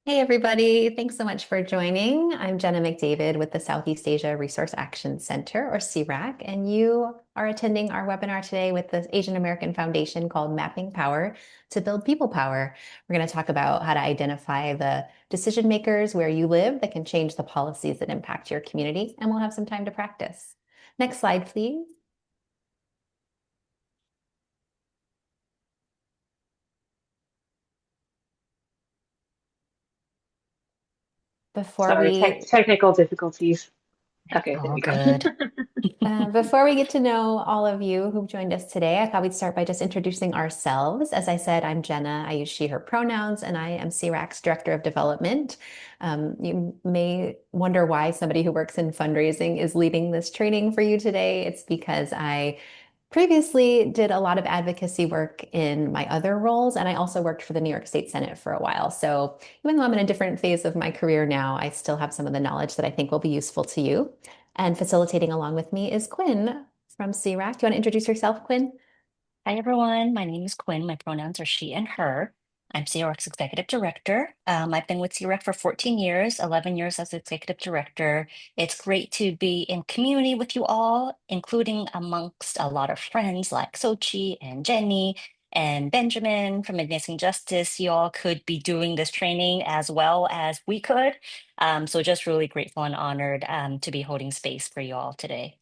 Hey, everybody. Thanks so much for joining. I'm Jenna McDavid with the Southeast Asia Resource Action Center, or CRAC, and you are attending our webinar today with the Asian American Foundation called Mapping Power to Build People Power. We're going to talk about how to identify the decision makers where you live that can change the policies that impact your community, and we'll have some time to practice. Next slide, please. Before Sorry, we technical difficulties. Okay, there All we go. good. Before we get to know all of you who've joined us today, I thought we'd start by just introducing ourselves. As I said, I'm Jenna. I use she, her pronouns, and I am CRAC's Director of Development. You may wonder why somebody who works in fundraising is leading this training for you today. It's because I previously did a lot of advocacy work in my other roles, and I also worked for the New York State Senate for a while. So even though I'm in a different phase of my career now, I still have some of the knowledge that I think will be useful to you. And facilitating along with me is Quinn from CRAC. Do you want to introduce yourself, Quinn? Hi, everyone. My name is Quinn. My pronouns are she and her. I'm CREC's executive director. I've been with CREC for 14 years, 11 years as executive director. It's great to be in community with you all, including amongst a lot of friends like Sochi and Jenny and Benjamin from Advancing Justice. You all could be doing this training as well as we could. So just really grateful and honored to be holding space for you all today.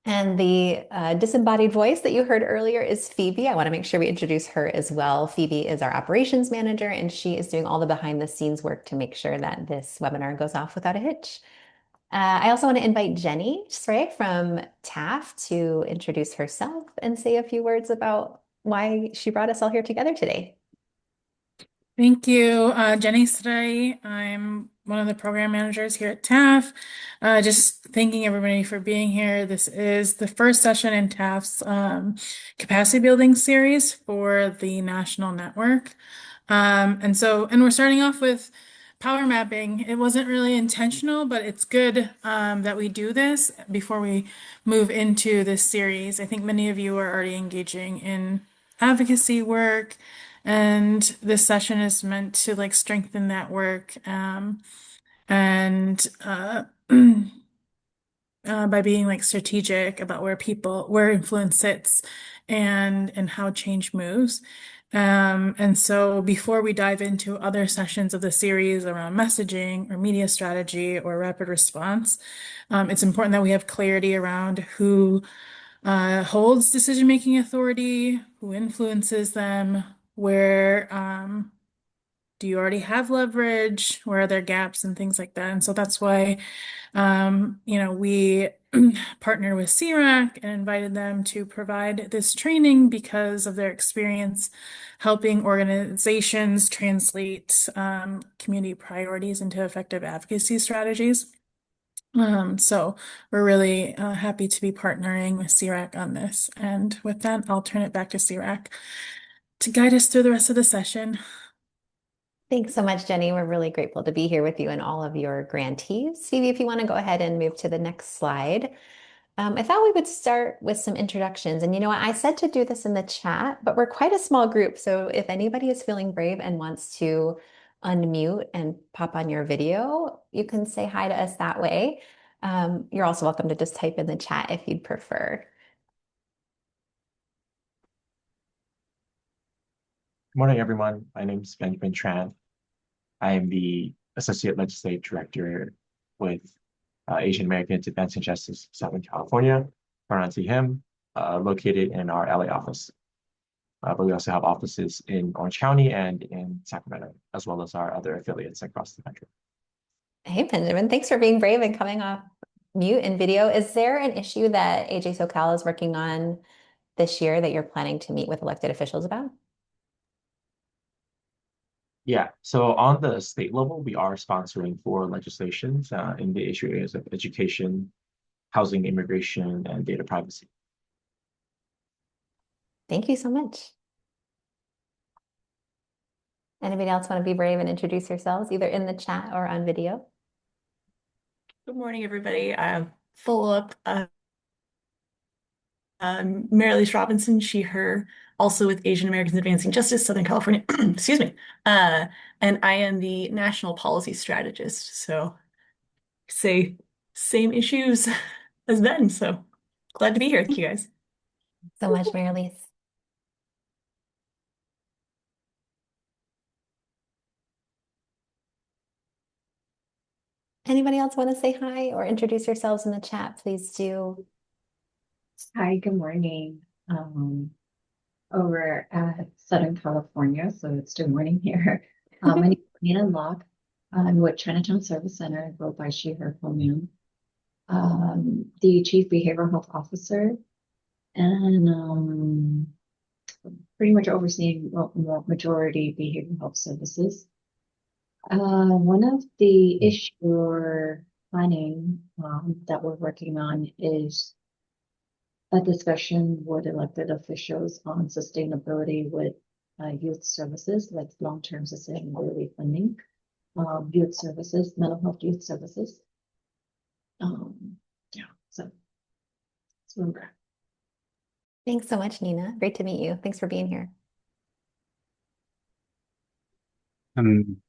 And the disembodied voice that you heard earlier is Phoebe. I want to make sure we introduce her as well. Phoebe is our operations manager, and she is doing all the behind the scenes work to make sure that this webinar goes off without a hitch. I also want to invite Jenny Sray from TAF to introduce herself and say a few words about why she brought us all here together today. Thank you, Jenny Sray. I'm one of the program managers here at TAF. Just thanking everybody for being here. This is the first session in TAF's capacity building series for the national network. And we're starting off with power mapping. It wasn't really intentional, but it's good that we do this before we move into this series. I think many of you are already engaging in advocacy work. And this session is meant to like strengthen that work and by being like strategic about where influence sits and how change moves. And so before we dive into other sessions of the series around messaging or media strategy or rapid response, it's important that we have clarity around who holds decision-making authority, who influences them, where do you already have leverage, where are there gaps and things like that. And so that's why we partnered with CRAC and invited them to provide this training because of their experience helping organizations translate community priorities into effective advocacy strategies. So we're really happy to be partnering with CRAC on this. And with that, I'll turn it back to CRAC to guide us through the rest of the session. Thanks so much, Jenny. We're really grateful to be here with you and all of your grantees. Phoebe, if you want to go ahead and move to the next slide. I thought we would start with some introductions. And you know what? I said to do this in the chat, but we're quite a small group. So if anybody is feeling brave and wants to unmute and pop on your video, you can say hi to us that way. You're also welcome to just type in the chat if you'd prefer. Good morning, everyone. My name is Benjamin Tran. I am the Associate Legislative Director with Asian Americans Advancing Justice, Southern California, pronouns he, him, located in our LA office. But we also have offices in Orange County and in Sacramento, as well as our other affiliates across the country. Hey, Benjamin, thanks for being brave and coming off mute in video. Is there an issue that AJ SoCal is working on this year that you're planning to meet with elected officials about? Yeah, so on the state level, we are sponsoring four legislations in the issue areas of education, housing, immigration, and data privacy. Thank you so much. Anybody else want to be brave and introduce yourselves, either in the chat or on video? Good morning, everybody. I'm full up. Mary Robinson, she, her. also with Asian Americans Advancing Justice, Southern California. Excuse me. And I am the national policy strategist. So say same issues as Ben. So glad to be here with you guys. So much, Mary. Anybody else want to say hi or introduce yourselves in the chat? Please do. Hi, good morning. Over at Southern California, so it's still morning here. My name is Nina Locke. I'm with Chinatown Service Center, go by she, her pronoun. The Chief Behavioral Health Officer, and pretty much overseeing majority behavioral health services. One of the issues we're planning that we're working on is a discussion with elected officials on sustainability with youth services, like long-term sustainability funding, youth services, mental health youth services. Yeah, so that's where we're at. Thanks so much, Nina. Great to meet you. Thanks for being here. I'm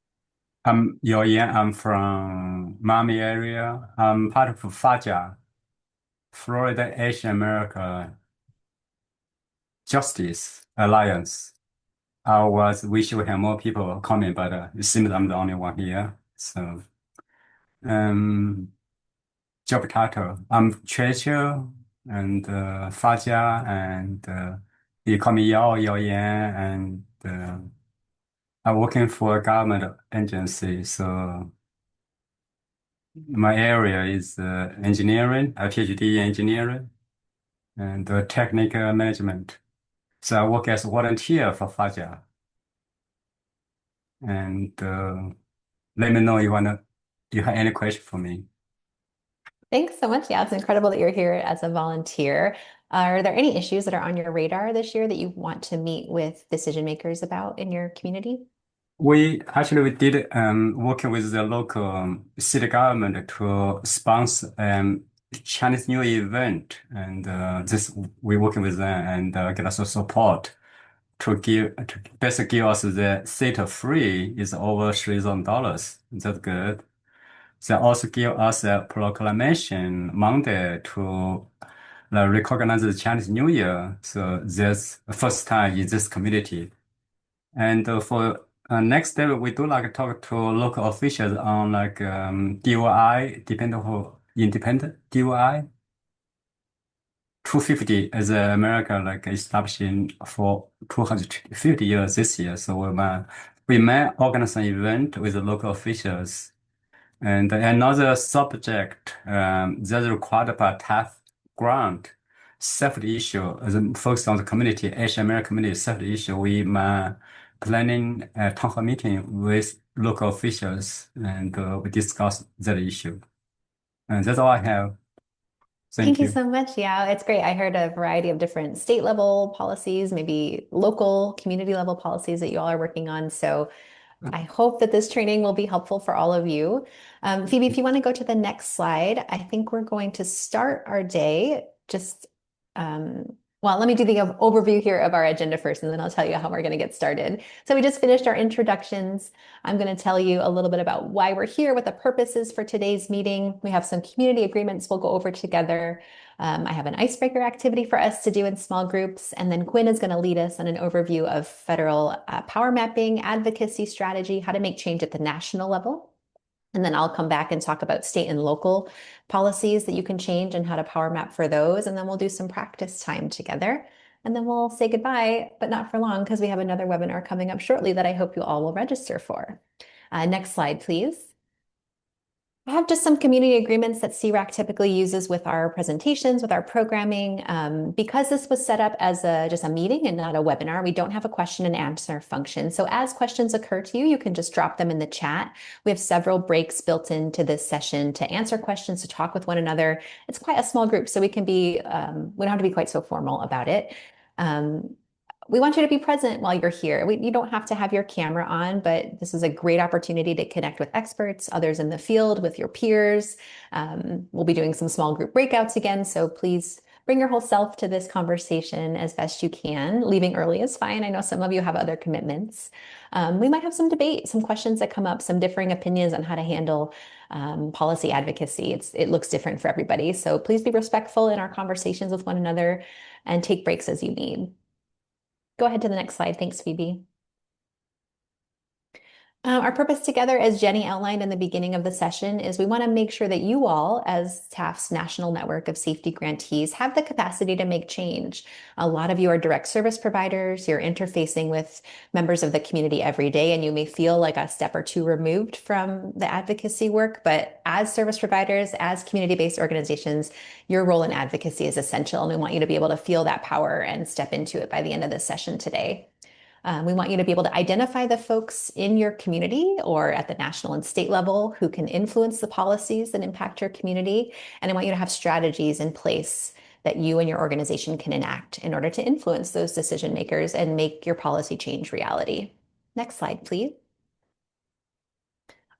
Yoyan. I'm from Miami area. I'm part of FAJA, Florida Asian America Justice Alliance. We should have more people coming, but it seems I'm the only one here. So, job title, I'm treasurer and FAJA, and you call me Yao Yan, and I'm working for a government agency. So my area is engineering, a PhD in engineering, and technical management. So I work as a volunteer for FAJA. And let me know you have any question for me. Thanks so much. Yeah, it's incredible that you're here as a volunteer. Are there any issues that are on your radar this year that you want to meet with decision makers about in your community? We did working with the local city government to sponsor Chinese New Year event, and we working with them and get us support to basically give us the seat free is over $3,000. That's good. They also give us a proclamation Monday to recognize the Chinese New Year. So that's the first time in this community. And for next step, we do like talk to local officials on like DOI, independent DOI. 250 as America like establishing for 250 years this year. So we may organize an event with the local officials. And another subject that's required by TAF grant, safety issue, as focused on the community, Asian American community safety issue. We planning a town hall meeting with local officials, and we discuss that issue. And that's all I have. Thank you so much. Yeah, it's great. I heard a variety of different state level policies, maybe local community level policies that you all are working on. So I hope that this training will be helpful for all of you. Phoebe, if you want to go to the next slide, I think we're going to start our day well, let me do the overview here of our agenda first, and then I'll tell you how we're going to get started. So we just finished our introductions. I'm going to tell you a little bit about why we're here, what the purpose is for today's meeting. We have some community agreements we'll go over together. I have an icebreaker activity for us to do in small groups, and then Quinn is going to lead us on an overview of federal power mapping, advocacy strategy, how to make change at the national level. And then I'll come back and talk about state and local policies that you can change and how to power map for those. And then we'll do some practice time together. And then we'll say goodbye, but not for long because we have another webinar coming up shortly that I hope you all will register for. Next slide, please. I have just some community agreements that CRAC typically uses with our presentations, with our programming. Because this was set up as just a meeting and not a webinar, we don't have a question and answer function. So as questions occur to you, you can just drop them in the chat. We have several breaks built into this session to answer questions, to talk with one another. It's quite a small group, so we can be, we don't have to be quite so formal about it. We want you to be present while you're here. You don't have to have your camera on, but this is a great opportunity to connect with experts, others in the field, with your peers. We'll be doing some small group breakouts again, so please bring your whole self to this conversation as best you can. Leaving early is fine. I know some of you have other commitments. We might have some debate, some questions that come up, some differing opinions on how to handle policy advocacy. It looks different for everybody. So please be respectful in our conversations with one another and take breaks as you need. Go ahead to the next slide. Thanks, Phoebe. Our purpose together, as Jenny outlined in the beginning of the session, is we want to make sure that you all, as TAF's national network of safety grantees, have the capacity to make change. A lot of you are direct service providers. You're interfacing with members of the community every day, and you may feel like a step or two removed from the advocacy work. But as service providers, as community-based organizations, your role in advocacy is essential, and we want you to be able to feel that power and step into it by the end of this session today. We want you to be able to identify the folks in your community or at the national and state level who can influence the policies that impact your community. And I want you to have strategies in place that you and your organization can enact in order to influence those decision makers and make your policy change reality. Next slide, please.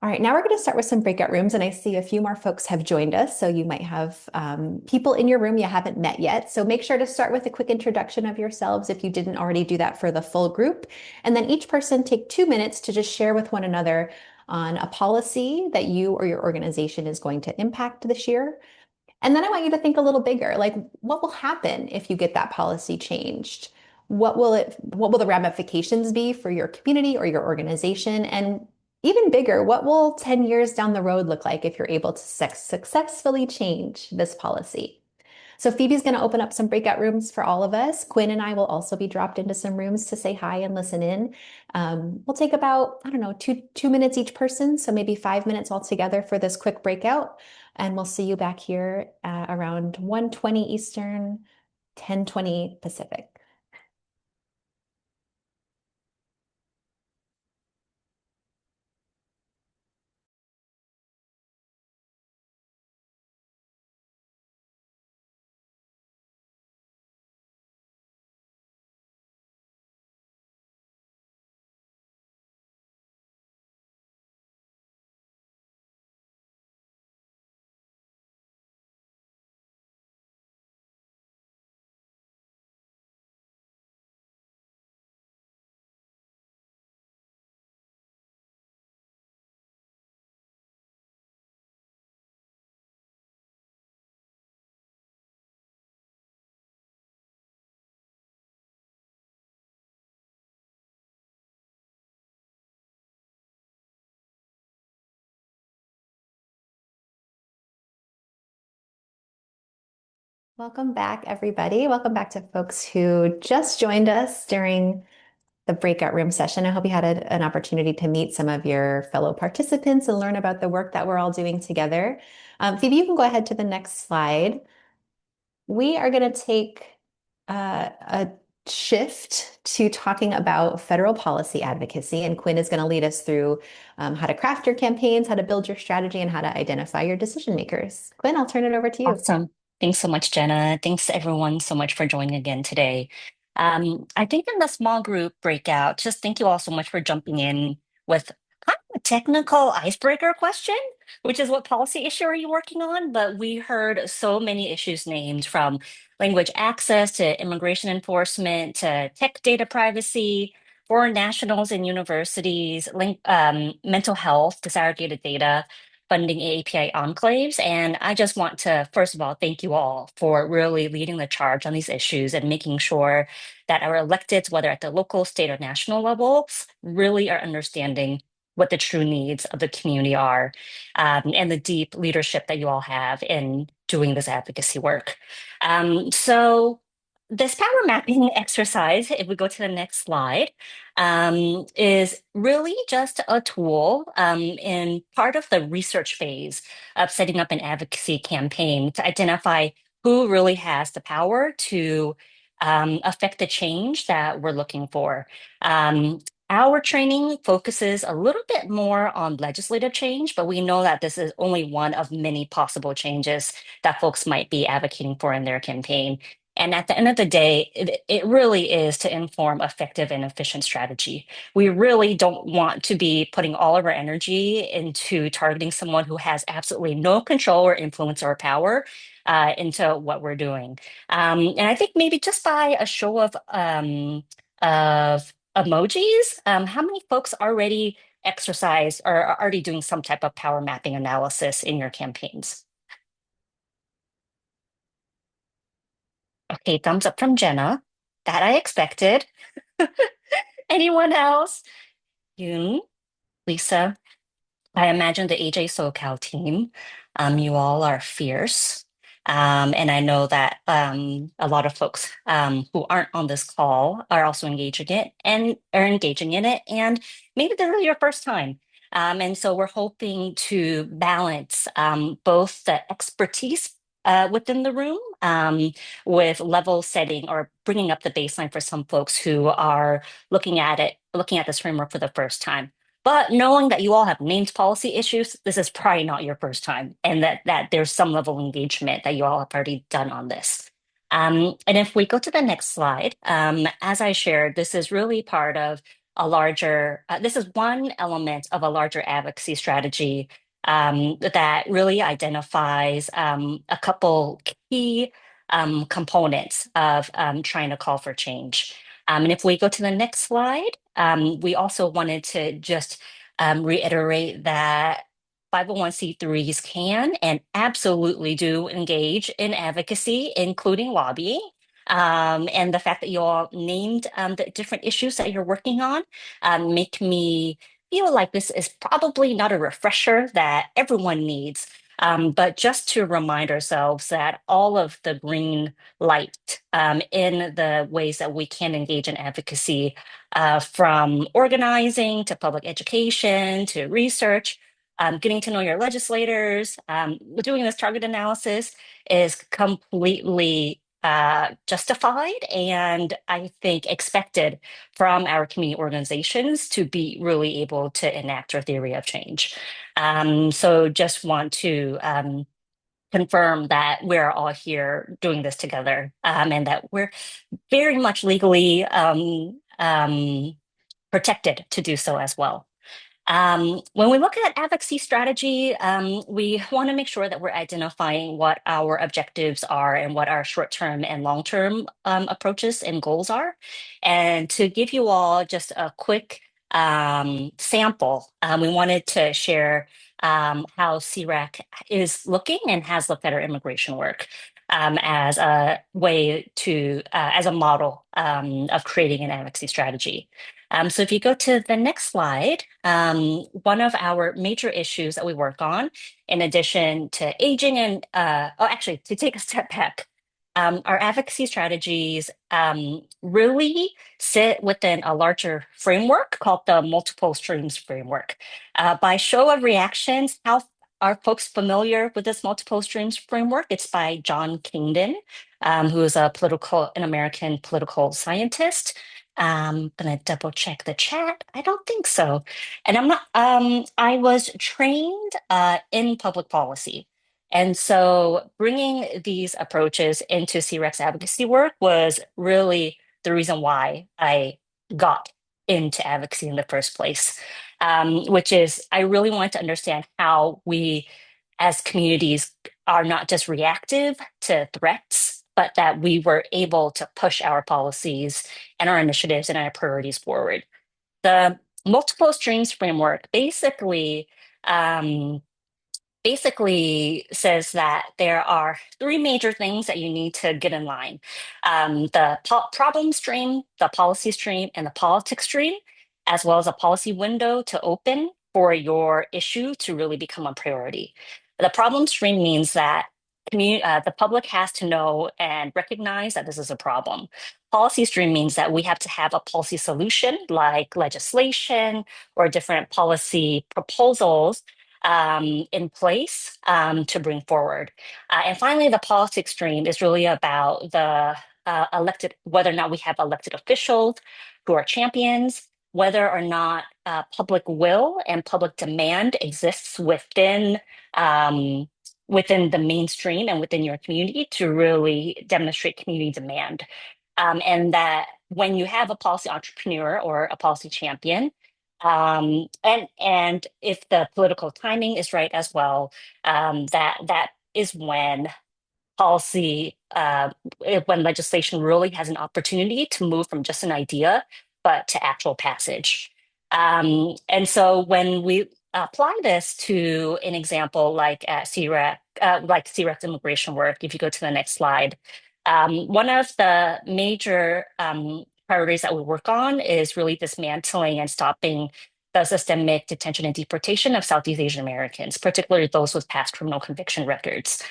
All right, now we're going to start with some breakout rooms, and I see a few more folks have joined us, so you might have people in your room you haven't met yet. So make sure to start with a quick introduction of yourselves if you didn't already do that for the full group. And then each person take 2 minutes to just share with one another on a policy that you or your organization is going to impact this year. And then I want you to think a little bigger, like what will happen if you get that policy changed? What will the ramifications be for your community or your organization? And even bigger, what will 10 years down the road look like if you're able to successfully change this policy? So Phoebe's going to open up some breakout rooms for all of us. Quinn and I will also be dropped into some rooms to say hi and listen in. We'll take about, I don't know, two minutes each person, so maybe 5 minutes altogether for this quick breakout. And we'll see you back here around 1:20 Eastern, 10:20 Pacific. Welcome back, everybody. Welcome back to folks who just joined us during the breakout room session. I hope you had an opportunity to meet some of your fellow participants and learn about the work that we're all doing together. Phoebe, you can go ahead to the next slide. We are going to take a shift to talking about federal policy advocacy, and Quinn is going to lead us through how to craft your campaigns, how to build your strategy, and how to identify your decision makers. Quinn, I'll turn it over to you. Awesome. Thanks so much, Jenna. Thanks everyone so much for joining again today. I think in the small group breakout, just thank you all so much for jumping in with kind of a technical icebreaker question, which is what policy issue are you working on? But we heard so many issues named, from language access to immigration enforcement to tech data privacy, foreign nationals in universities, mental health, disaggregated data, funding AAPI enclaves. And I just want to, first of all, thank you all for really leading the charge on these issues and making sure that our electeds, whether at the local, state, or national levels, really are understanding what the true needs of the community are, and the deep leadership that you all have in doing this advocacy work. So this power mapping exercise, if we go to the next slide, is really just a tool in part of the research phase of setting up an advocacy campaign to identify who really has the power to affect the change that we're looking for. Our training focuses a little bit more on legislative change, but we know that this is only one of many possible changes that folks might be advocating for in their campaign. And at the end of the day, it really is to inform effective and efficient strategy. We really don't want to be putting all of our energy into targeting someone who has absolutely no control or influence or power into what we're doing. And I think maybe just by a show of emojis, how many folks already exercise or are already doing some type of power mapping analysis in your campaigns? Okay, thumbs up from Jenna. That I expected. Anyone else? Yoon, Lisa, I imagine the AJ SoCal team, you all are fierce. And I know that a lot of folks who aren't on this call are also engaging it and are engaging in it, and maybe this is your first time. And so we're hoping to balance both the expertise within the room with level setting or bringing up the baseline for some folks who are looking at this framework for the first time. But knowing that you all have named policy issues, this is probably not your first time, and that there's some level of engagement that you all have already done on this. And if we go to the next slide, as I shared, this is really part of a larger, this is one element of a larger advocacy strategy that really identifies a couple key components of trying to call for change. And if we go to the next slide, we also wanted to just reiterate that 501c3s can and absolutely do engage in advocacy, including lobbying. And the fact that you all named the different issues that you're working on make me feel like this is probably not a refresher that everyone needs, but just to remind ourselves that all of the green light in the ways that we can engage in advocacy, from organizing to public education to research, getting to know your legislators, doing this target analysis is completely justified and I think expected from our community organizations to be really able to enact our theory of change. So just want to confirm that we're all here doing this together and that we're very much legally protected to do so as well. When we look at advocacy strategy, we want to make sure that we're identifying what our objectives are and what our short-term and long-term approaches and goals are. And to give you all just a quick sample, we wanted to share how CRAC is looking and has looked at our immigration work as a way to, as a model of creating an advocacy strategy. So if you go to the next slide, one of our major issues that we work on, in addition to aging and, actually, to take a step back, our advocacy strategies really sit within a larger framework called the multiple streams framework. By show of reactions, how are folks familiar with this multiple streams framework? It's by John Kingdon, who is an American political scientist. I'm gonna double check the chat. I don't think so. And I'm not, I was trained in public policy. And so bringing these approaches into CREX advocacy work was really the reason why I got into advocacy in the first place, which is I really wanted to understand how we as communities are not just reactive to threats, but that we were able to push our policies and our initiatives and our priorities forward. The multiple streams framework basically says that there are three major things that you need to get in line. The problem stream, the policy stream, and the politics stream, as well as a policy window to open for your issue to really become a priority. The problem stream means that the public has to know and recognize that this is a problem. Policy stream means that we have to have a policy solution like legislation or different policy proposals in place to bring forward. And finally, the politics stream is really about the elected, whether or not we have elected officials who are champions, whether or not public will and public demand exists within within the mainstream and within your community to really demonstrate community demand. And that when you have a policy entrepreneur or a policy champion, and if the political timing is right as well, that is when policy, when legislation really has an opportunity to move from just an idea, but to actual passage. And so when we apply this to an example like at CREC, like CREC's immigration work, if you go to the next slide, one of the major priorities that we work on is really dismantling and stopping the systemic detention and deportation of Southeast Asian Americans, particularly those with past criminal conviction records.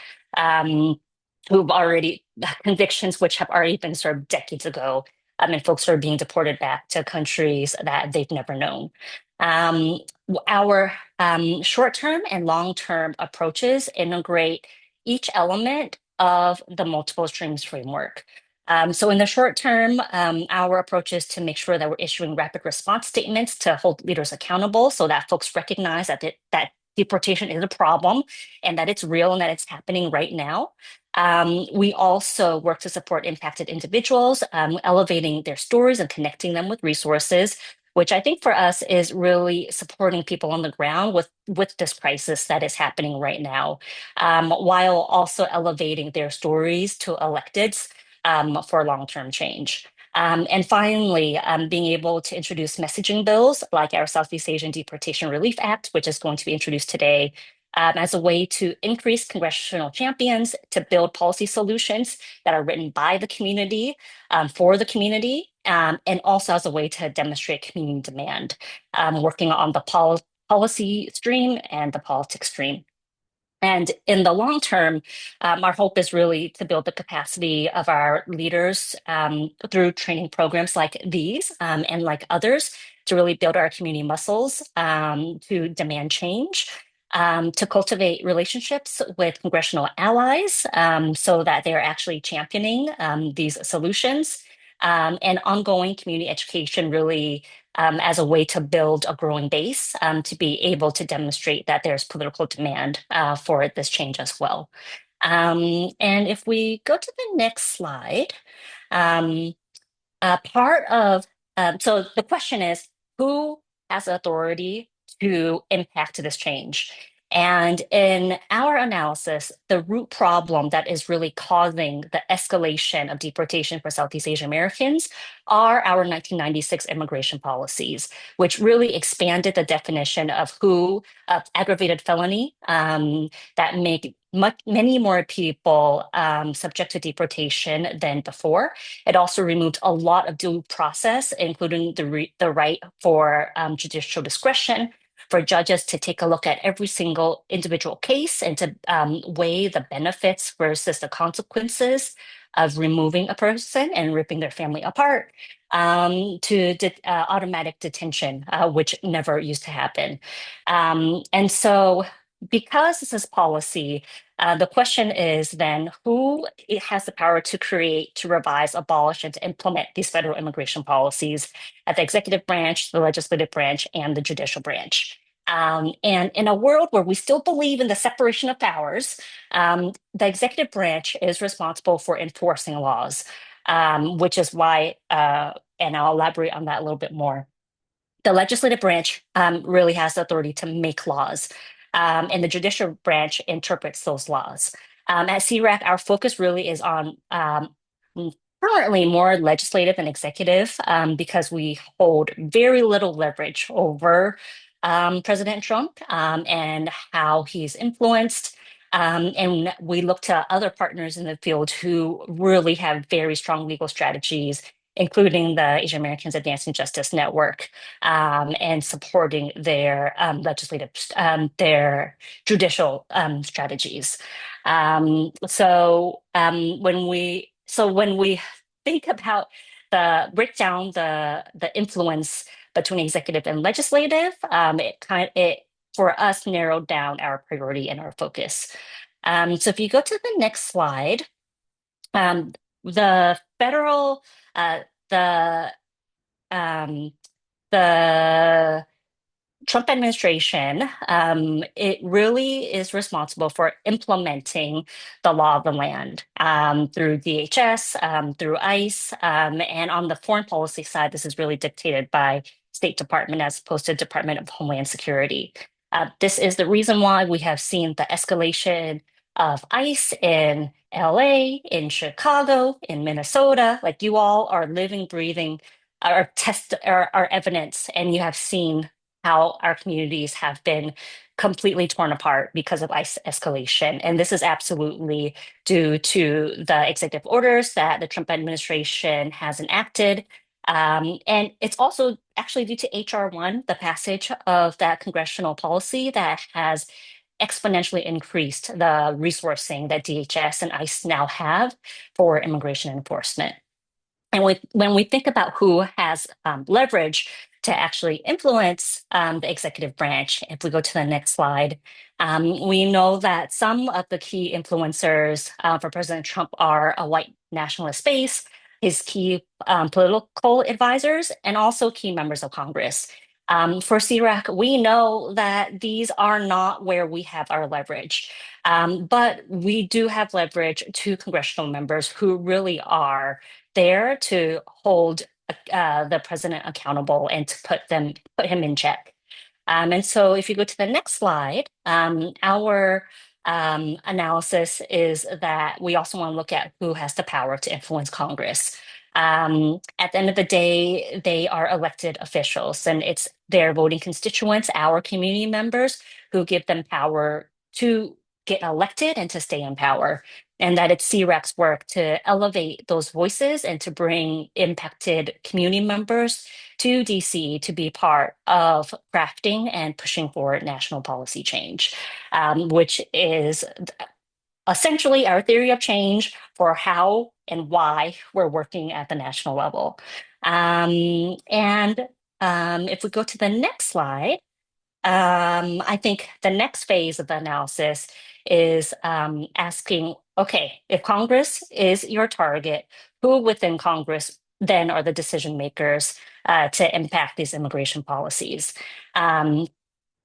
Who've already convictions which have already been served decades ago, and folks are being deported back to countries that they've never known. Um, our short-term and long-term approaches integrate each element of the multiple streams framework. So in the short term, our approach is to make sure that we're issuing rapid response statements to hold leaders accountable so that folks recognize that deportation is a problem and that it's real and that it's happening right now. We also work to support impacted individuals, elevating their stories and connecting them with resources, which I think for us is really supporting people on the ground with this crisis that is happening right now, while also elevating their stories to electeds for long-term change. And finally, being able to introduce messaging bills like our Southeast Asian Deportation Relief Act, which is going to be introduced today, as a way to increase congressional champions to build policy solutions that are written by the community, for the community, and also as a way to demonstrate community demand, working on the policy stream and the politics stream. And in the long term, our hope is really to build the capacity of our leaders through training programs like these and like others to really build our community muscles to demand change, to cultivate relationships with congressional allies so that they're actually championing these solutions, and ongoing community education really as a way to build a growing base to be able to demonstrate that there's political demand for this change as well. And if we go to the next slide, um, so the question is, who has authority to impact this change? And in our analysis, the root problem that is really causing the escalation of deportation for Southeast Asian Americans are our 1996 immigration policies, which really expanded the definition of aggravated felony that make many more people subject to deportation than before. It also removed a lot of due process, including the right for judicial discretion, for judges to take a look at every single individual case and to weigh the benefits versus the consequences of removing a person and ripping their family apart, to automatic detention, which never used to happen. And so because this is policy, the question is then who has the power to create, to revise, abolish, and to implement these federal immigration policies at the executive branch, the legislative branch, and the judicial branch. And in a world where we still believe in the separation of powers, the executive branch is responsible for enforcing laws, which is why, and I'll elaborate on that a little bit more. The legislative branch really has the authority to make laws, and the judicial branch interprets those laws. At CREC, our focus really is on currently more legislative and executive because we hold very little leverage over President Trump and how he's influenced. And we look to other partners in the field who really have very strong legal strategies, including the Asian Americans Advancing Justice Network, and supporting their their judicial strategies. When we think about break down the influence between executive and legislative, it for us narrowed down our priority and our focus. So if you go to the next slide, the federal uh, the um, the Trump administration, it really is responsible for implementing the law of the land through DHS, through ICE, and on the foreign policy side, this is really dictated by State Department as opposed to Department of Homeland Security. This is the reason why we have seen the escalation of ICE in LA, in Chicago, in Minnesota. Like you all are living, breathing, our evidence, and you have seen how our communities have been completely torn apart because of ICE escalation. And this is absolutely due to the executive orders that the Trump administration has enacted. And it's also actually due to HR1, the passage of that congressional policy that has exponentially increased the resourcing that DHS and ICE now have for immigration enforcement. And when we think about who has leverage to actually influence the executive branch, if we go to the next slide, we know that some of the key influencers for President Trump are a white nationalist base, his key political advisors, and also key members of Congress. For CRAC, we know that these are not where we have our leverage, but we do have leverage to congressional members who really are there to hold the president accountable and to put him in check. And so if you go to the next slide, our analysis is that we also want to look at who has the power to influence Congress. At the end of the day, they are elected officials, and it's their voting constituents, our community members, who give them power to get elected and to stay in power. And that it's CREC's work to elevate those voices and to bring impacted community members to DC to be part of crafting and pushing forward national policy change, which is essentially our theory of change for how and why we're working at the national level. And if we go to the next slide, I think the next phase of the analysis is asking, okay, if Congress is your target, who within Congress then are the decision makers to impact these immigration policies?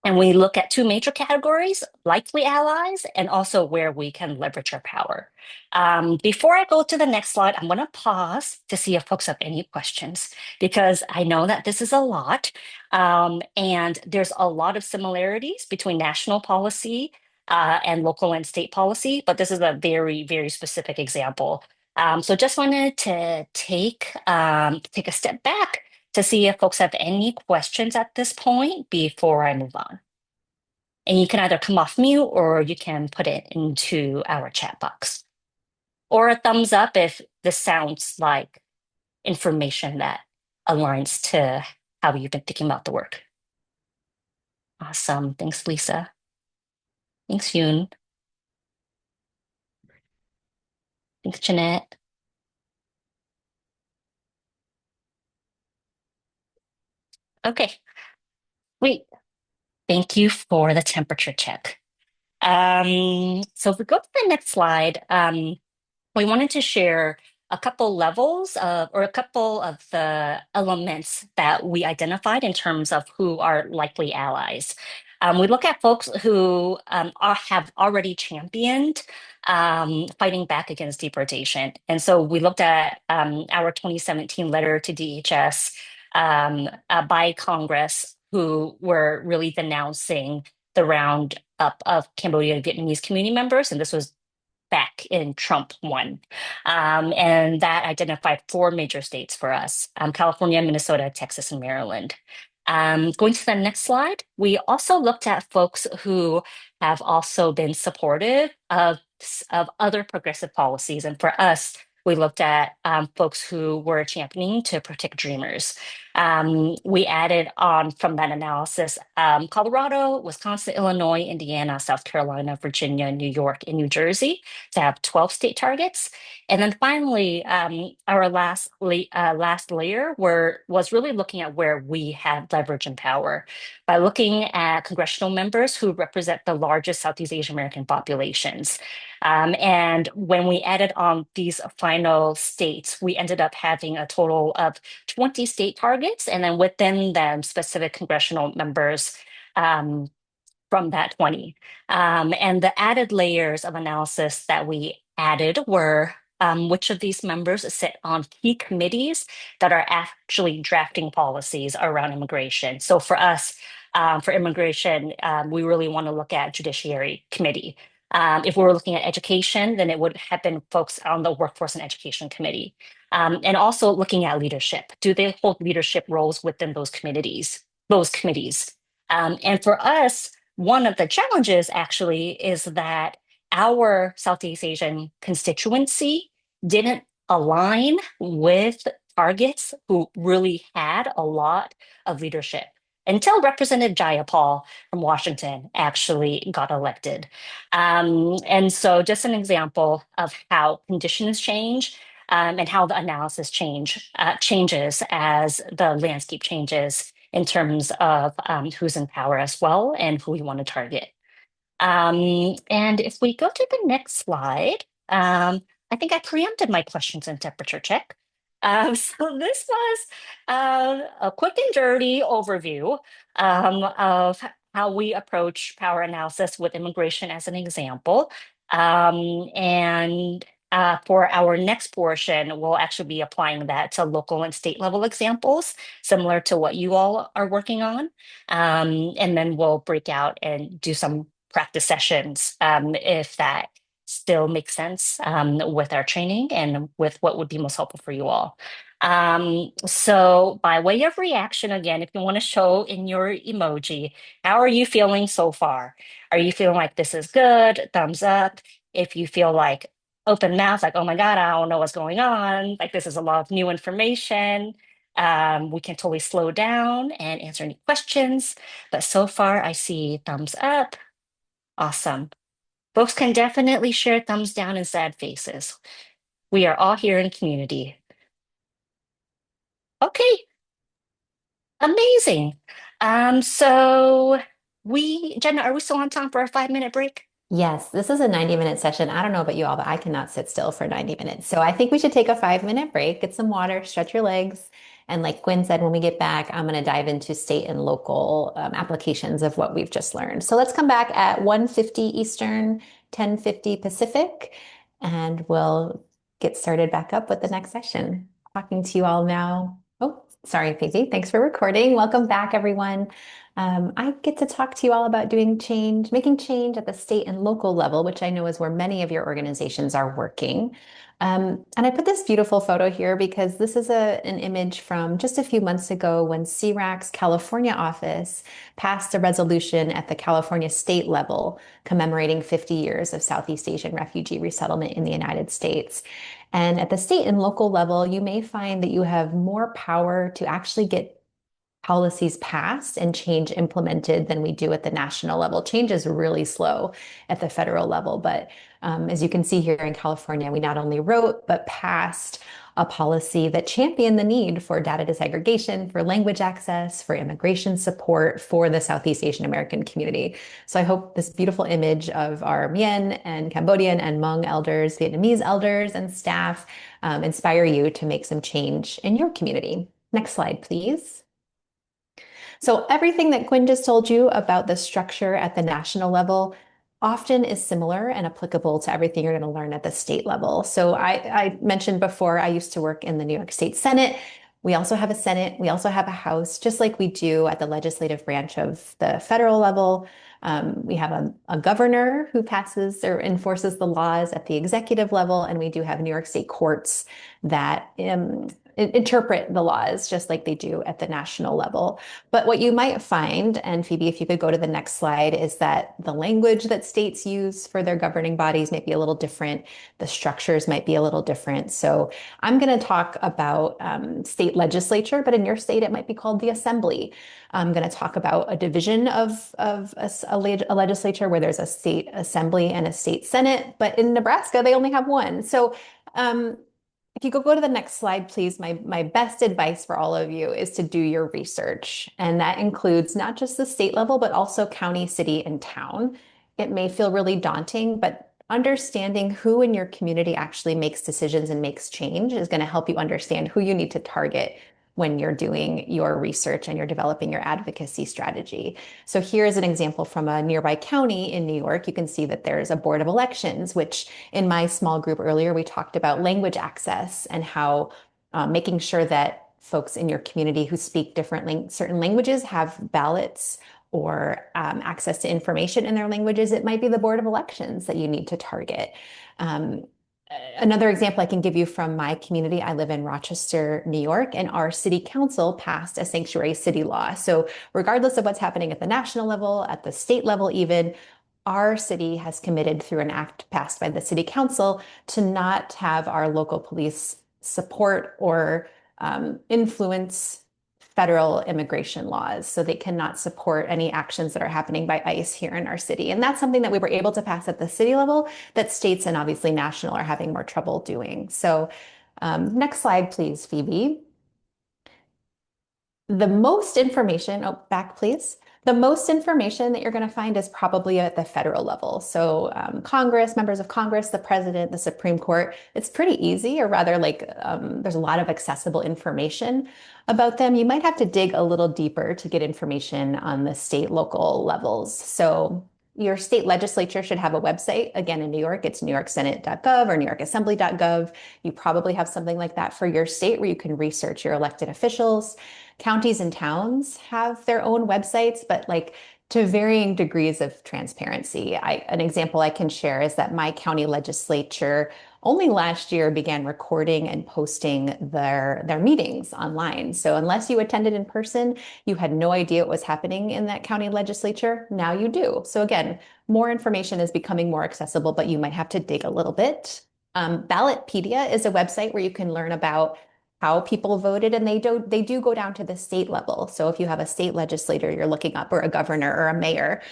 And we look at two major categories, likely allies, and also where we can leverage our power. Before I go to the next slide, I'm going to pause to see if folks have any questions, because I know that this is a lot. And there's a lot of similarities between national policy and local and state policy, but this is a very, very specific example. So just wanted to take a step back to see if folks have any questions at this point before I move on. And you can either come off mute or you can put it into our chat box. Or a thumbs up if this sounds like information that aligns to how you've been thinking about the work. Awesome. Thanks, Lisa. Thanks, Yoon. Thanks, Jeanette. Okay. Wait. Thank you for the temperature check. So if we go to the next slide, we wanted to share a couple levels of, or a couple of the elements that we identified in terms of who are likely allies. We look at folks who have already championed fighting back against deportation. And so we looked at our 2017 letter to DHS by Congress, who were really denouncing the roundup of Cambodian Vietnamese community members. And this was back in Trump 1. And that identified 4 major states for us, California, Minnesota, Texas, and Maryland. Going to the next slide, we also looked at folks who have also been supportive of other progressive policies. And for us, we looked at folks who were championing to protect dreamers. We added on from that analysis Colorado, Wisconsin, Illinois, Indiana, South Carolina, Virginia, New York, and New Jersey to have 12 state targets. And then finally, our last layer was really looking at where we had leverage and power by looking at congressional members who represent the largest Southeast Asian American populations. And when we added on these final states, we ended up having a total of 20 state targets targets, and then within them, specific congressional members from that 20. And the added layers of analysis that we added were which of these members sit on key committees that are actually drafting policies around immigration. So for us, for immigration, we really want to look at Judiciary Committee. If we were looking at education, then it would have been folks on the Workforce and Education Committee. And also looking at leadership. Do they hold leadership roles within those committees? And for us, one of the challenges actually is that our Southeast Asian constituency didn't align with targets who really had a lot of leadership until Representative Jayapal from Washington actually got elected. And so just an example of how conditions change and how the analysis changes as the landscape changes in terms of who's in power as well and who we want to target. And if we go to the next slide, I think I preempted my questions and temperature check. So this was a quick and dirty overview of how we approach power analysis with immigration as an example. And for our next portion, we'll actually be applying that to local and state level examples, similar to what you all are working on. And then we'll break out and do some practice sessions if that still makes sense with our training and with what would be most helpful for you all. So by way of reaction, again, if you want to show in your emoji, how are you feeling so far? Are you feeling like this is good? Thumbs up. If you feel like open mouth, like, oh my God, I don't know what's going on. Like this is a lot of new information. We can totally slow down and answer any questions. But so far I see thumbs up. Awesome. Folks can definitely share thumbs down and sad faces. We are all here in community. Okay, amazing. So Jenna, are we still on time for a 5-minute break? Yes, this is a 90-minute session. I don't know about you all, but I cannot sit still for 90 minutes. So I think we should take a 5-minute break, get some water, stretch your legs. And like Gwen said, when we get back, I'm going to dive into state and local applications of what we've just learned. So let's come back at 1:50 Eastern, 10:50 Pacific, and we'll get started back up with the next session. Talking to you all now. Oh, sorry, Paisley. Thanks for recording. Welcome back, everyone. I get to talk to you all about doing change, making change at the state and local level, which I know is where many of your organizations are working. And I put this beautiful photo here because this is an image from just a few months ago when CRAC's California office passed a resolution at the California state level commemorating 50 years of Southeast Asian refugee resettlement in the United States. And at the state and local level, you may find that you have more power to actually get policies passed and change implemented than we do at the national level. Change is really slow at the federal level, but as you can see here in California, we not only wrote, but passed a policy that championed the need for data disaggregation, for language access, for immigration support for the Southeast Asian American community. So I hope this beautiful image of our Mien and Cambodian and Hmong elders, Vietnamese elders and staff inspire you to make some change in your community. Next slide, please. So everything that Quinn just told you about the structure at the national level often is similar and applicable to everything you're going to learn at the state level. So I mentioned before, I used to work in the New York State Senate. We also have a Senate. We also have a House, just like we do at the legislative branch of the federal level. We have a governor who passes or enforces the laws at the executive level, and we do have New York State courts that interpret the laws just like they do at the national level. But what you might find, and Phoebe, if you could go to the next slide, is that the language that states use for their governing bodies might be a little different. The structures might be a little different. So I'm going to talk about state legislature, but in your state, it might be called the assembly. I'm going to talk about a division of a legislature where there's a state assembly and a state senate, but in Nebraska, they only have one. So if you go to the next slide, please, my best advice for all of you is to do your research. And that includes not just the state level, but also county, city, and town. It may feel really daunting, but understanding who in your community actually makes decisions and makes change is going to help you understand who you need to target when you're doing your research and you're developing your advocacy strategy. So here's an example from a nearby county in New York. You can see that there's a board of elections, which in my small group earlier, we talked about language access and how making sure that folks in your community who speak certain languages have ballots or access to information in their languages. It might be the board of elections that you need to target. Another example I can give you from my community, I live in Rochester, New York, and our city council passed a sanctuary city law. So regardless of what's happening at the national level, at the state level even, our city has committed through an act passed by the city council to not have our local police support or influence federal immigration laws. So they cannot support any actions that are happening by ICE here in our city. And that's something that we were able to pass at the city level that states and obviously national are having more trouble doing. So next slide, please, Phoebe. The most information, oh, back please. The most information that you're going to find is probably at the federal level. So Congress, members of Congress, the president, the Supreme Court, it's pretty easy, or rather like there's a lot of accessible information about them. You might have to dig a little deeper to get information on the state, local levels. So your state legislature should have a website. Again, in New York, it's newyorksenate.gov or newyorkassembly.gov. You probably have something like that for your state where you can research your elected officials. Counties and towns have their own websites, but like to varying degrees of transparency. An example I can share is that my county legislature only last year began recording and posting their meetings online. So unless you attended in person, you had no idea what was happening in that county legislature. Now you do. So again, more information is becoming more accessible, but you might have to dig a little bit. Ballotpedia is a website where you can learn about how people voted, and they do go down to the state level. So if you have a state legislator you're looking up, or a governor or a mayor,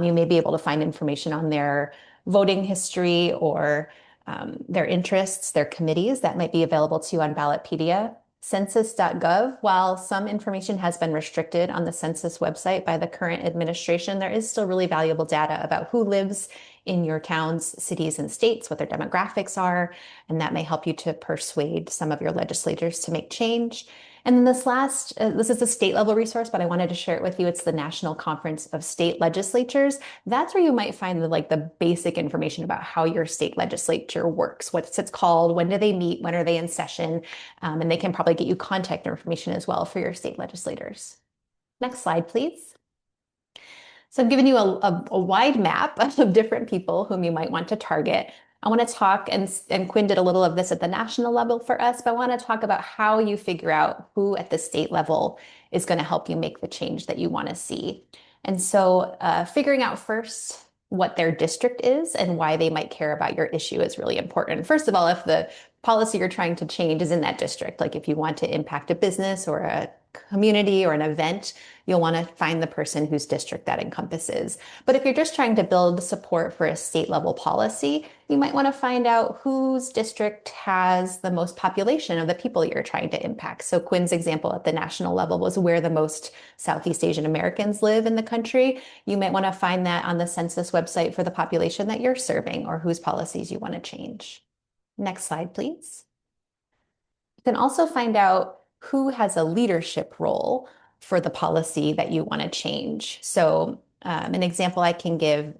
you may be able to find information on their voting history or their interests, their committees that might be available to you on Ballotpedia. Census.gov, while some information has been restricted on the census website by the current administration, there is still really valuable data about who lives in your towns, cities, and states, what their demographics are, and that may help you to persuade some of your legislators to make change. And then this is a state level resource, but I wanted to share it with you. It's the National Conference of State Legislatures. That's where you might find the basic information about how your state legislature works, what it's called, when do they meet, when are they in session, and they can probably get you contact information as well for your state legislators. Next slide, please. So I've given you a wide map of different people whom you might want to target. I want to talk, and Quinn did a little of this at the national level for us, but I want to talk about how you figure out who at the state level is going to help you make the change that you want to see. And so figuring out first what their district is and why they might care about your issue is really important. First of all, if the policy you're trying to change is in that district, like if you want to impact a business or a community or an event, you'll want to find the person whose district that encompasses. But if you're just trying to build support for a state level policy, you might want to find out whose district has the most population of the people you're trying to impact. So Quinn's example at the national level was where the most Southeast Asian Americans live in the country. You might want to find that on the census website for the population that you're serving or whose policies you want to change. Next slide, please. You can also find out who has a leadership role for the policy that you want to change. So an example I can give,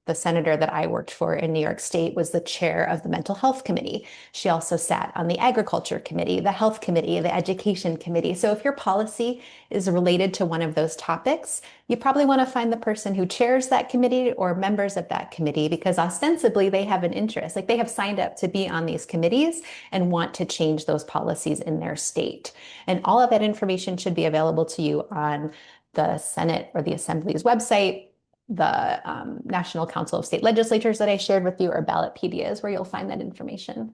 the senator that I worked for in New York State was the chair of the Mental Health Committee. She also sat on the Agriculture Committee, the Health Committee, the Education Committee. So if your policy is related to one of those topics, you probably want to find the person who chairs that committee or members of that committee, because ostensibly they have an interest, like they have signed up to be on these committees and want to change those policies in their state. And all of that information should be available to you on the Senate or the Assembly's website, the National Council of State Legislatures that I shared with you, or Ballotpedia is where you'll find that information.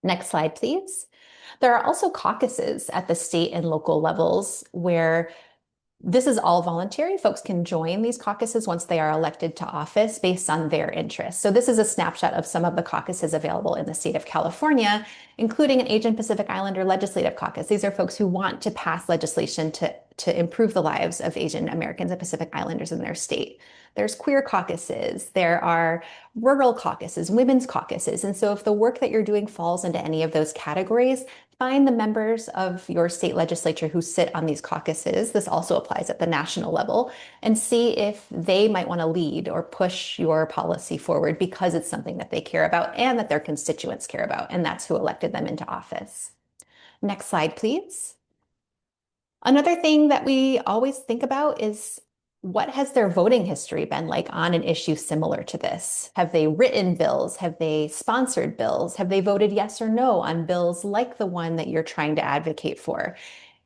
Next slide, please. There are also caucuses at the state and local levels where this is all voluntary. Folks can join these caucuses once they are elected to office based on their interests. So this is a snapshot of some of the caucuses available in the state of California, including an Asian Pacific Islander Legislative Caucus. These are folks who want to pass legislation to to improve the lives of Asian Americans and Pacific Islanders in their state. There's queer caucuses, there are rural caucuses, women's caucuses. And so if the work that you're doing falls into any of those categories, find the members of your state legislature who sit on these caucuses. This also applies at the national level, and see if they might want to lead or push your policy forward because it's something that they care about and that their constituents care about. And that's who elected them into office. Next slide, please. Another thing that we always think about is, what has their voting history been like on an issue similar to this? Have they written bills? Have they sponsored bills? Have they voted yes or no on bills like the one that you're trying to advocate for?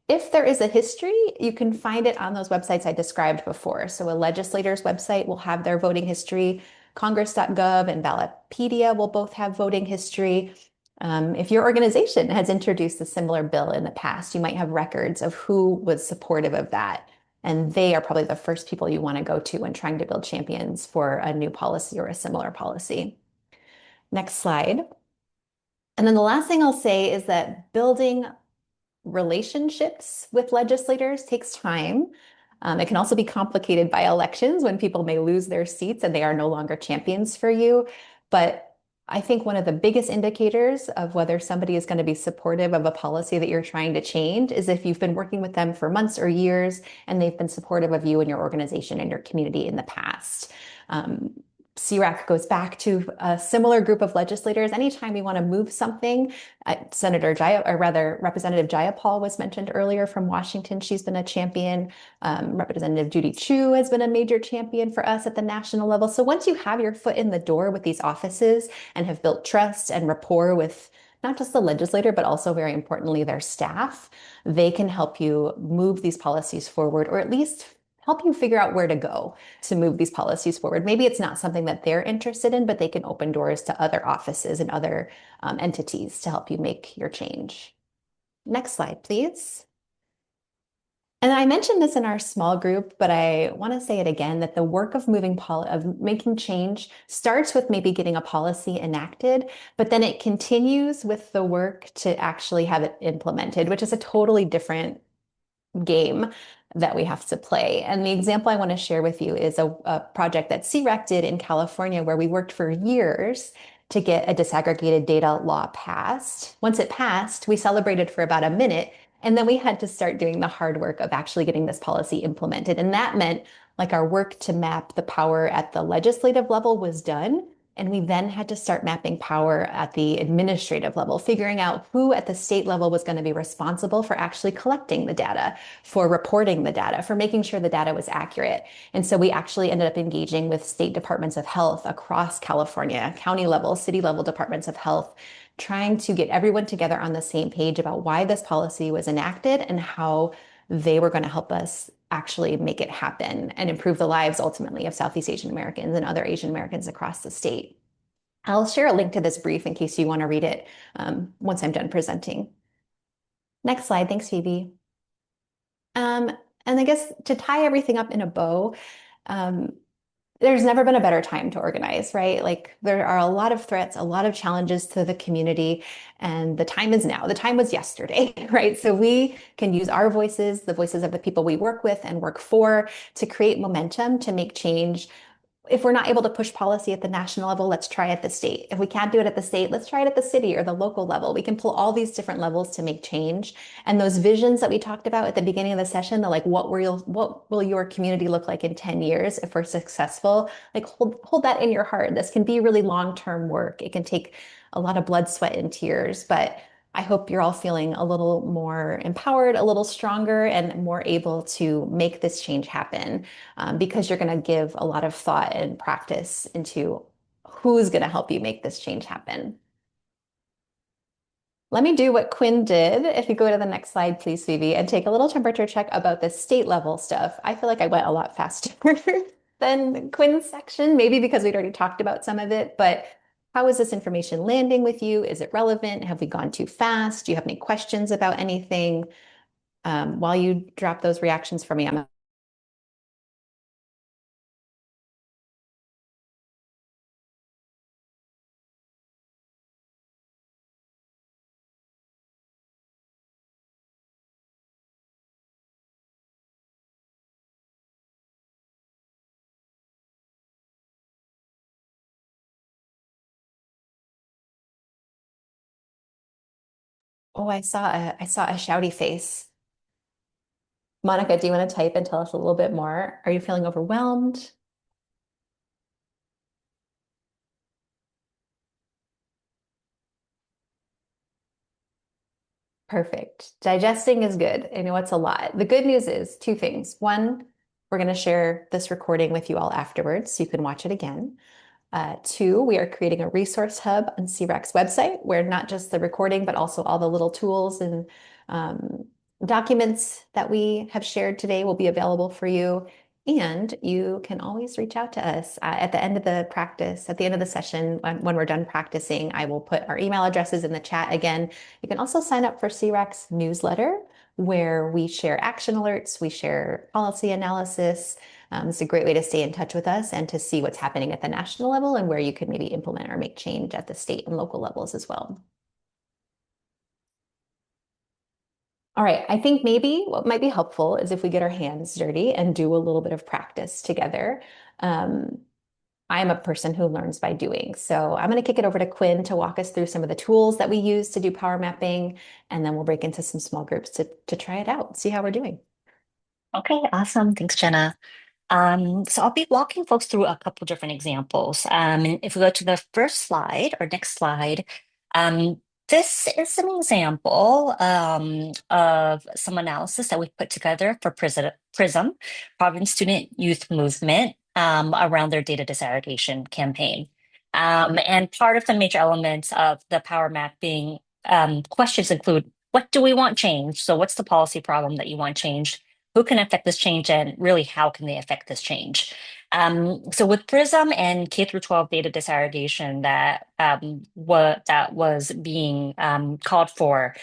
If there is a history, you can find it on those websites I described before. So a legislator's website will have their voting history. Congress.gov and Ballotpedia will both have voting history. If your organization has introduced a similar bill in the past, you might have records of who was supportive of that. And they are probably the first people you want to go to when trying to build champions for a new policy or a similar policy. Next slide. And then the last thing I'll say is that building relationships with legislators takes time. It can also be complicated by elections when people may lose their seats and they are no longer champions for you. But I think one of the biggest indicators of whether somebody is going to be supportive of a policy that you're trying to change is if you've been working with them for months or years and they've been supportive of you and your organization and your community in the past. CRAC goes back to a similar group of legislators. Anytime we want to move something, Representative Jayapal was mentioned earlier from Washington. She's been a champion. Representative Judy Chu has been a major champion for us at the national level. So once you have your foot in the door with these offices and have built trust and rapport with not just the legislator, but also very importantly, their staff, they can help you move these policies forward, or at least help you figure out where to go to move these policies forward. Maybe it's not something that they're interested in, but they can open doors to other offices and other entities to help you make your change. Next slide, please. And I mentioned this in our small group, but I want to say it again, that the work of making change starts with maybe getting a policy enacted, but then it continues with the work to actually have it implemented, which is a totally different game that we have to play. And the example I want to share with you is a project that CREC did in California, where we worked for years to get a disaggregated data law passed. Once it passed, we celebrated for about a minute, and then we had to start doing the hard work of actually getting this policy implemented. And that meant like our work to map the power at the legislative level was done. And we then had to start mapping power at the administrative level, figuring out who at the state level was going to be responsible for actually collecting the data, for reporting the data, for making sure the data was accurate. And so we actually ended up engaging with state departments of health across California, county level, city level departments of health, trying to get everyone together on the same page about why this policy was enacted and how they were going to help us actually make it happen and improve the lives ultimately of Southeast Asian Americans and other Asian Americans across the state. I'll share a link to this brief in case you want to read it once I'm done presenting. Next slide. Thanks, Phoebe. And I guess to tie everything up in a bow, there's never been a better time to organize, right? Like there are a lot of threats, a lot of challenges to the community, and the time is now. The time was yesterday, right? So we can use our voices, the voices of the people we work with and work for, to create momentum, to make change. If we're not able to push policy at the national level, let's try at the state. If we can't do it at the state, let's try it at the city or the local level. We can pull all these different levels to make change. And those visions that we talked about at the beginning of the session, the like, what will your community look like in 10 years if we're successful? Like hold that in your heart. This can be really long-term work. It can take a lot of blood, sweat, and tears, but I hope you're all feeling a little more empowered, a little stronger, and more able to make this change happen because you're going to give a lot of thought and practice into who's going to help you make this change happen. Let me do what Quinn did. If you go to the next slide, please, Phoebe, and take a little temperature check about the state level stuff. I feel like I went a lot faster than Quinn's section, maybe because we'd already talked about some of it, but how is this information landing with you? Is it relevant? Have we gone too fast? Do you have any questions about anything? While you drop those reactions for me, I'm Oh, I saw a shouty face. Monica, do you want to type and tell us a little bit more? Are you feeling overwhelmed? Perfect. Digesting is good. I know it's a lot. The good news is two things. One, we're going to share this recording with you all afterwards so you can watch it again. Two, we are creating a resource hub on CREC's website where not just the recording, but also all the little tools and documents that we have shared today will be available for you. And you can always reach out to us at the end of the practice, at the end of the session, when we're done practicing. I will put our email addresses in the chat again. You can also sign up for CREC's newsletter where we share action alerts, we share policy analysis. It's a great way to stay in touch with us and to see what's happening at the national level and where you could maybe implement or make change at the state and local levels as well. All right, I think maybe what might be helpful is if we get our hands dirty and do a little bit of practice together. I'm a person who learns by doing. So I'm going to kick it over to Quinn to walk us through some of the tools that we use to do power mapping, and then we'll break into some small groups to try it out, see how we're doing. Okay, awesome. Thanks, Jenna. So I'll be walking folks through a couple different examples. And if we go to the first slide or next slide, this is an example of some analysis that we put together for PRISM, Providence Student Youth Movement, around their data disaggregation campaign. And part of the major elements of the power mapping questions include, what do we want changed? So what's the policy problem that you want changed? Who can affect this change, and really how can they affect this change? So with PRISM and K through 12 data disaggregation that was being called for,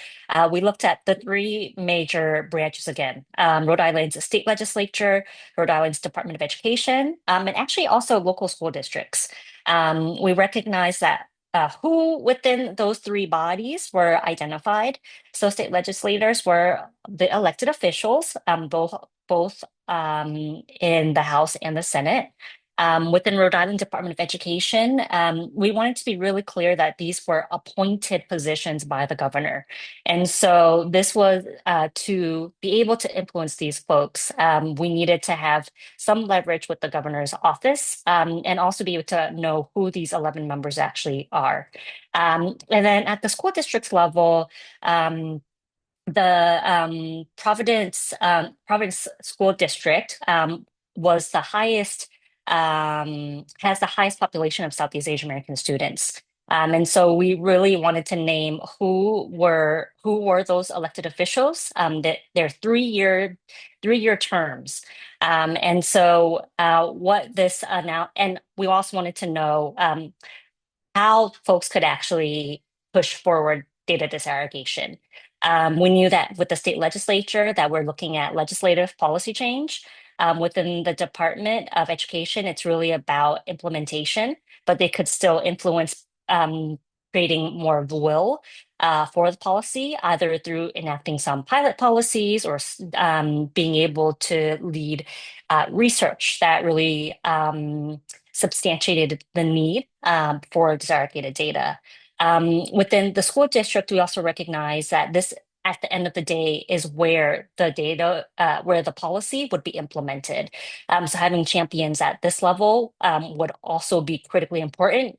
we looked at the three major branches again: Rhode Island's state legislature, Rhode Island's Department of Education, and actually also local school districts. We recognize that who within those three bodies were identified. So state legislators were the elected officials, both in the House and the Senate. Within Rhode Island Department of Education, we wanted to be really clear that these were appointed positions by the governor. And so this was to be able to influence these folks, we needed to have some leverage with the governor's office, and also be able to know who these 11 members actually are. And then at the school districts level, the Providence School District was the highest, has the highest population of Southeast Asian American students. And so we really wanted to name who were those elected officials, that their three-year terms. And so what this now, and we also wanted to know how folks could actually push forward data disaggregation. We knew that with the state legislature that we're looking at legislative policy change. Within the Department of Education, it's really about implementation, but they could still influence creating more of the will for the policy, either through enacting some pilot policies or being able to lead research that really substantiated the need for disaggregated data. Within the school district, we also recognize that this, at the end of the day, is where the data, where the policy would be implemented. So having champions at this level would also be critically important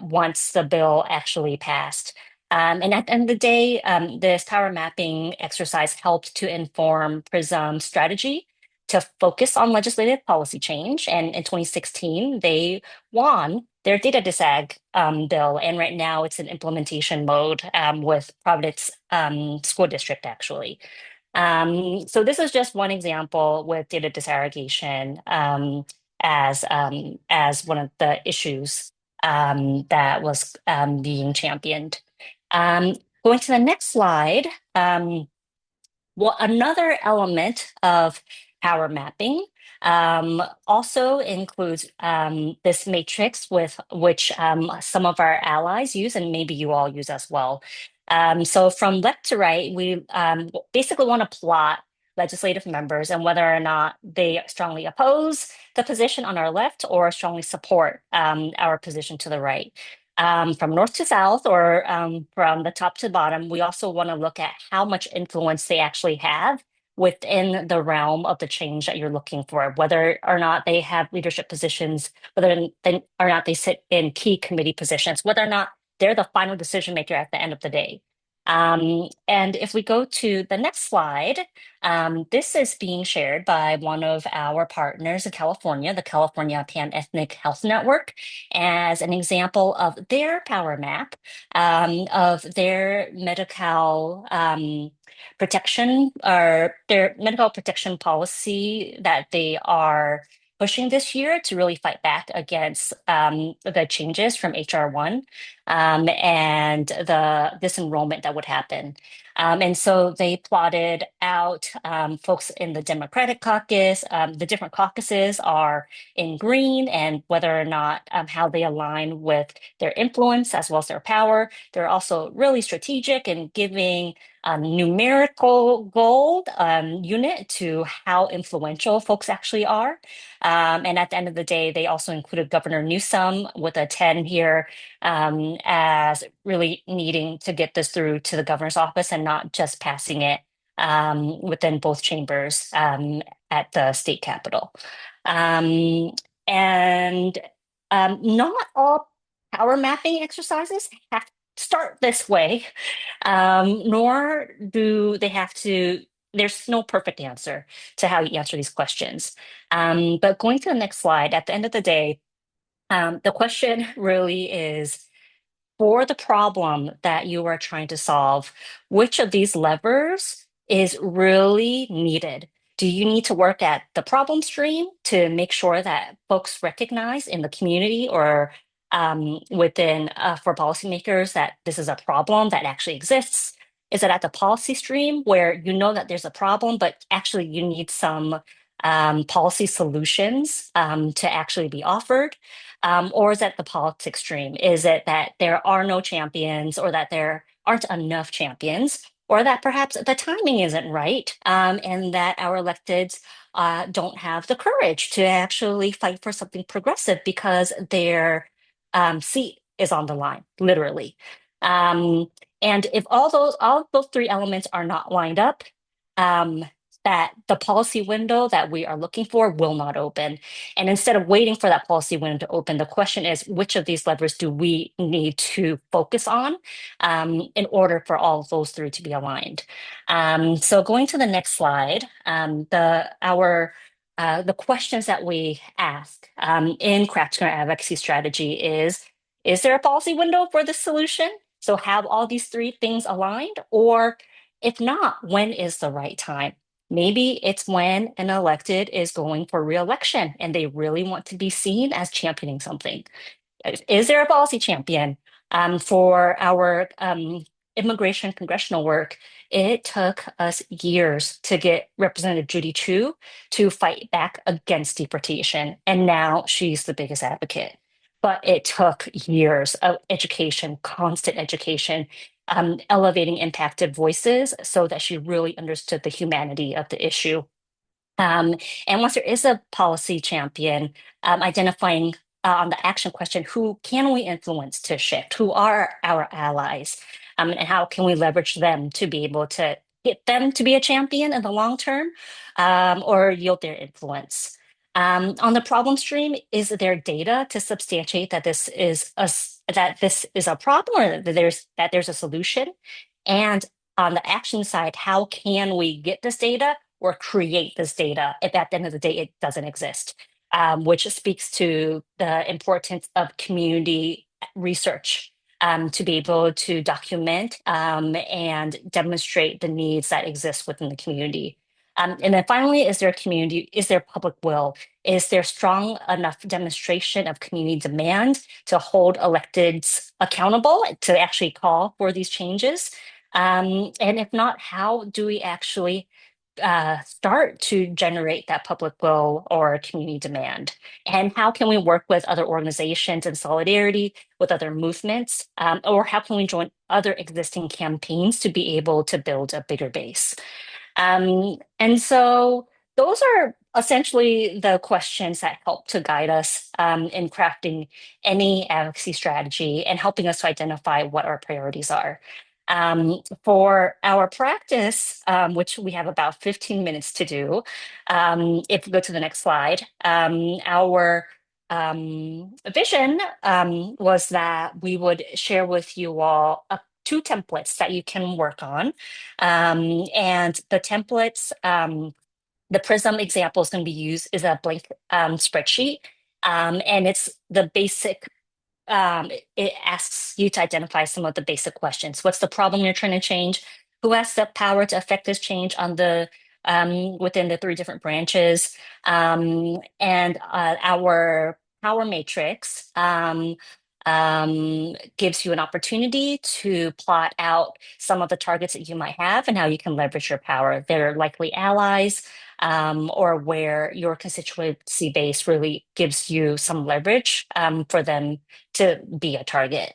once the bill actually passed. And at the end of the day, this power mapping exercise helped to inform PRISM's strategy to focus on legislative policy change. And in 2016, they won their data disag bill. And right now it's in implementation mode with Providence School District, actually. So this is just one example with data disaggregation as one of the issues that was being championed. Going to the next slide. Well, another element of power mapping also includes this matrix with which some of our allies use, and maybe you all use as well. So from left to right, we basically want to plot legislative members and whether or not they strongly oppose the position on our left or strongly support our position to the right. from north to south or from the top to bottom. We also want to look at how much influence they actually have within the realm of the change that you're looking for, whether or not they have leadership positions, or not they sit in key committee positions, whether or not they're the final decision maker at the end of the day. And if we go to the next slide, this is being shared by one of our partners in California, the California Pan-Ethnic Health Network, as an example of their power map of their medical protection or their medical protection policy that they are pushing this year to really fight back against the changes from HR 1 and the disenrollment that would happen. And so they plotted out folks in the Democratic caucus. The different caucuses are in green, and whether or not how they align with their influence as well as their power. They're also really strategic in giving numerical gold unit to how influential folks actually are. And at the end of the day, they also included Governor Newsom with a 10 here as really needing to get this through to the governor's office and not just passing it within both chambers at the state capitol. And not all power mapping exercises have to start this way, nor do they have to. There's no perfect answer to how you answer these questions. But going to the next slide, at the end of the day, the question really is for the problem that you are trying to solve, which of these levers is really needed? Do you need to work at the problem stream to make sure that folks recognize in the community or within for policymakers that this is a problem that actually exists? Is it at the policy stream where you know that there's a problem, but actually you need some policy solutions to actually be offered? Or is it the politics stream? Is it that there are no champions or that there aren't enough champions? Or that perhaps the timing isn't right and that our electeds don't have the courage to actually fight for something progressive because their seat is on the line, literally. And if all of those three elements are not lined up, that the policy window that we are looking for will not open. And instead of waiting for that policy window to open, the question is, which of these levers do we need to focus on in order for all of those three to be aligned? So going to the next slide, the questions that we ask in crafting our advocacy strategy is there a policy window for this solution? So have all these three things aligned? Or if not, when is the right time? Maybe it's when an elected is going for re-election and they really want to be seen as championing something. Is there a policy champion for our immigration congressional work? It took us years to get Representative Judy Chu to fight back against deportation, and now she's the biggest advocate. But it took years of education, constant education, elevating impacted voices so that she really understood the humanity of the issue. And once there is a policy champion, identifying on the action question, who can we influence to shift? Who are our allies? And how can we leverage them to be able to get them to be a champion in the long term or yield their influence? On the problem stream, is there data to substantiate that this is a problem or that there's a solution? And on the action side, how can we get this data or create this data if at the end of the day it doesn't exist? Which speaks to the importance of community research to be able to document and demonstrate the needs that exist within the community. And then finally, is there public will? Is there strong enough demonstration of community demand to hold electeds accountable to actually call for these changes? And if not, how do we actually start to generate that public will or community demand? And how can we work with other organizations in solidarity with other movements? Or how can we join other existing campaigns to be able to build a bigger base? And so those are essentially the questions that help to guide us in crafting any advocacy strategy and helping us to identify what our priorities are. For our practice, which we have about 15 minutes to do, if we go to the next slide, our vision was that we would share with you all two templates that you can work on. And the templates, the Prism example is going to be used is a blank spreadsheet. And it's the basic, it asks you to identify some of the basic questions. What's the problem you're trying to change? Who has the power to affect this change on the within the three different branches? And our power matrix gives you an opportunity to plot out some of the targets that you might have and how you can leverage your power. They're likely allies, or where your constituency base really gives you some leverage for them to be a target.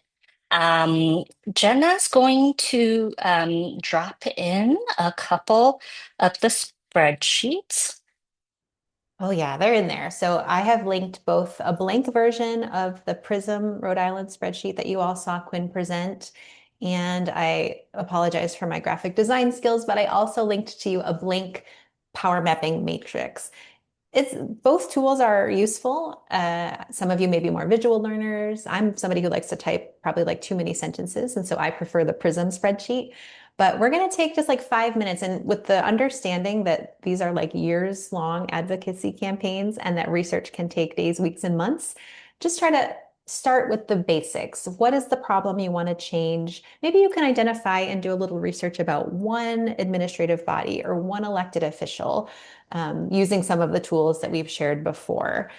Jenna's going to drop in a couple of the spreadsheets. Oh yeah, they're in there. So I have linked both a blank version of the Prism Rhode Island spreadsheet that you all saw Quinn present. And I apologize for my graphic design skills, but I also linked to you a blank power mapping matrix. It's both tools are useful. Some of you may be more visual learners. I'm somebody who likes to type probably like too many sentences, and so I prefer the Prism spreadsheet. But we're going to take just like 5 minutes, and with the understanding that these are like years long advocacy campaigns and that research can take days, weeks, and months, just try to start with the basics. What is the problem you want to change? Maybe you can identify and do a little research about one administrative body or one elected official using some of the tools that we've shared before.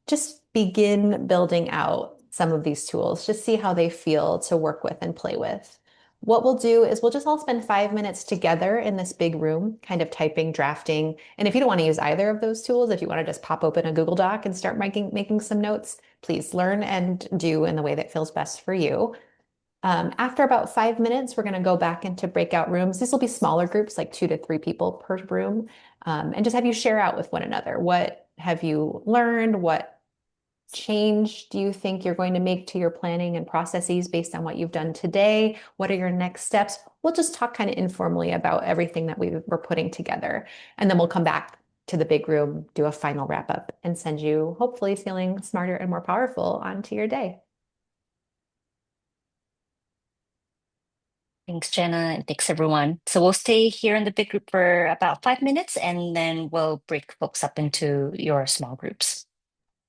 Just begin building out some of these tools. Just see how they feel to work with and play with. What we'll do is we'll just all spend 5 minutes together in this big room, kind of typing, drafting. And if you don't want to use either of those tools, if you want to just pop open a Google Doc and start making some notes, please learn and do in the way that feels best for you. After about 5 minutes, we're going to go back into breakout rooms. This will be smaller groups, like 2 to 3 people per room, and just have you share out with one another. What have you learned? What change do you think you're going to make to your planning and processes based on what you've done today? What are your next steps? We'll just talk kind of informally about everything that we're putting together. And then we'll come back to the big room, do a final wrap up, and send you hopefully feeling smarter and more powerful onto your day. Thanks, Jenna, and thanks, everyone. So we'll stay here in the big group for about 5 minutes, and then we'll break folks up into your small groups.